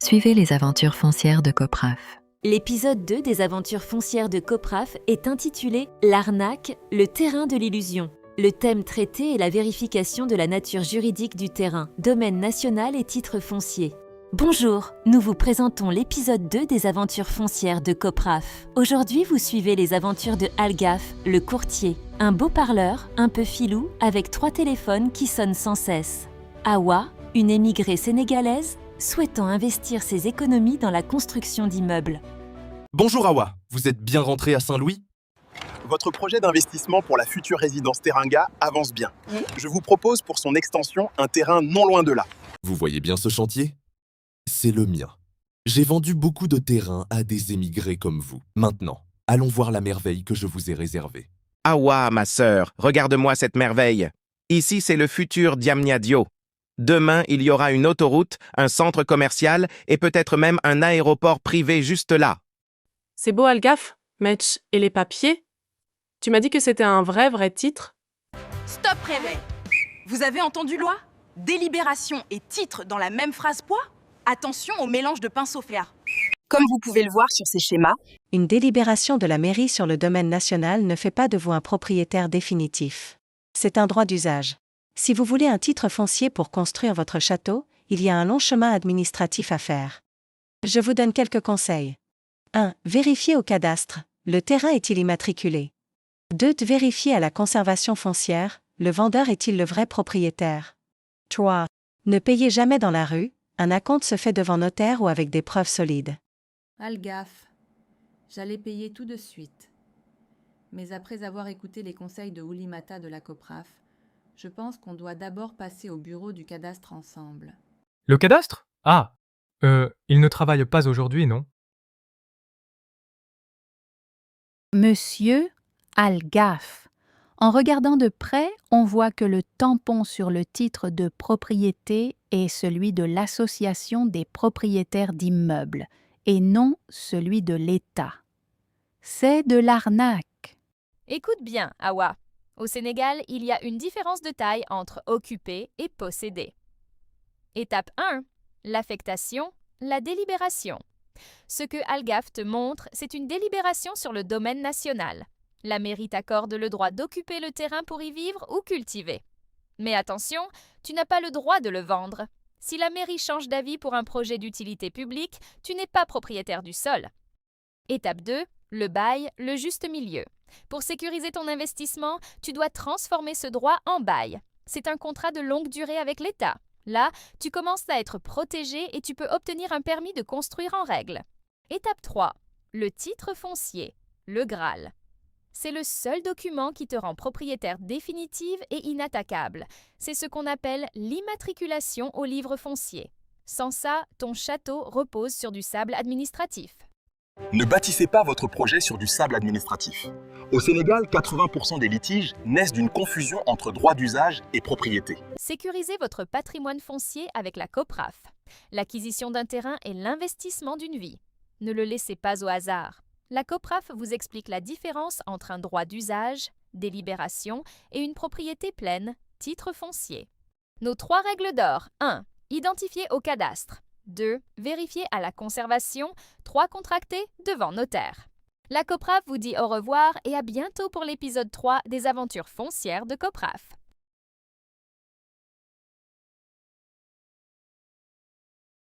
Suivez les aventures foncières de Copraf. L'épisode 2 des aventures foncières de Copraf est intitulé « L'arnaque, le terrain de l'illusion ». Le thème traité est la vérification de la nature juridique du terrain, domaine national et titre foncier. Bonjour, nous vous présentons l'épisode 2 des aventures foncières de Copraf. Aujourd'hui, vous suivez les aventures de Algaf, le courtier, un beau parleur, un peu filou, avec 3 téléphones qui sonnent sans cesse. Awa, une émigrée sénégalaise, souhaitant investir ses économies dans la construction d'immeubles. Bonjour Awa, vous êtes bien rentré à Saint-Louis ? Votre projet d'investissement pour la future résidence Teranga avance bien. Je vous propose pour son extension un terrain non loin de là. Vous voyez bien ce chantier ? C'est le mien. J'ai vendu beaucoup de terrains à des émigrés comme vous. Maintenant, allons voir la merveille que je vous ai réservée. Awa, ma sœur, regarde-moi cette merveille. Ici, c'est le futur Diamniadio. Demain, il y aura une autoroute, un centre commercial et peut-être même un aéroport privé juste là. C'est beau Algaf, Metch, et les papiers ? Tu m'as dit que c'était un vrai titre ? Stop réveil. Vous avez entendu loi ? Délibération et titre dans la même phrase poids ? Attention au mélange de pinceau fer. Comme vous pouvez le voir sur ces schémas, une délibération de la mairie sur le domaine national ne fait pas de vous un propriétaire définitif. C'est un droit d'usage. Si vous voulez un titre foncier pour construire votre château, il y a un long chemin administratif à faire. Je vous donne quelques conseils. 1. Vérifiez au cadastre, le terrain est-il immatriculé ? 2. Vérifiez à la conservation foncière, le vendeur est-il le vrai propriétaire ? 3. Ne payez jamais dans la rue, un acompte se fait devant notaire ou avec des preuves solides. Algaf, j'allais payer tout de suite. Mais après avoir écouté les conseils de Oulimata de la Copraf, je pense qu'on doit d'abord passer au bureau du cadastre ensemble. Le cadastre ? Ah, il ne travaille pas aujourd'hui, non ? Monsieur Algaf. En regardant de près, on voit que le tampon sur le titre de propriété est celui de l'association des propriétaires d'immeubles et non celui de l'État. C'est de l'arnaque. Écoute bien, Awa. Au Sénégal, il y a une différence de taille entre occuper et posséder. Étape 1. L'affectation, la délibération. Ce que Algaf te montre, c'est une délibération sur le domaine national. La mairie t'accorde le droit d'occuper le terrain pour y vivre ou cultiver. Mais attention, tu n'as pas le droit de le vendre. Si la mairie change d'avis pour un projet d'utilité publique, tu n'es pas propriétaire du sol. Étape 2. Le bail, le juste milieu. Pour sécuriser ton investissement, tu dois transformer ce droit en bail. C'est un contrat de longue durée avec l'État. Là, tu commences à être protégé et tu peux obtenir un permis de construire en règle. Étape 3. Le titre foncier, le Graal. C'est le seul document qui te rend propriétaire définitive et inattaquable. C'est ce qu'on appelle l'immatriculation au livre foncier. Sans ça, ton château repose sur du sable administratif. Ne bâtissez pas votre projet sur du sable administratif. Au Sénégal, 80% des litiges naissent d'une confusion entre droit d'usage et propriété. Sécurisez votre patrimoine foncier avec la Copraf. L'acquisition d'un terrain est l'investissement d'une vie. Ne le laissez pas au hasard. La Copraf vous explique la différence entre un droit d'usage, délibération et une propriété pleine, titre foncier. Nos 3 règles d'or. 1. Identifier au cadastre. 2. Vérifier à la conservation. 3. Contracter devant notaire. La Copraf vous dit au revoir et à bientôt pour l'épisode 3 des aventures foncières de Copraf.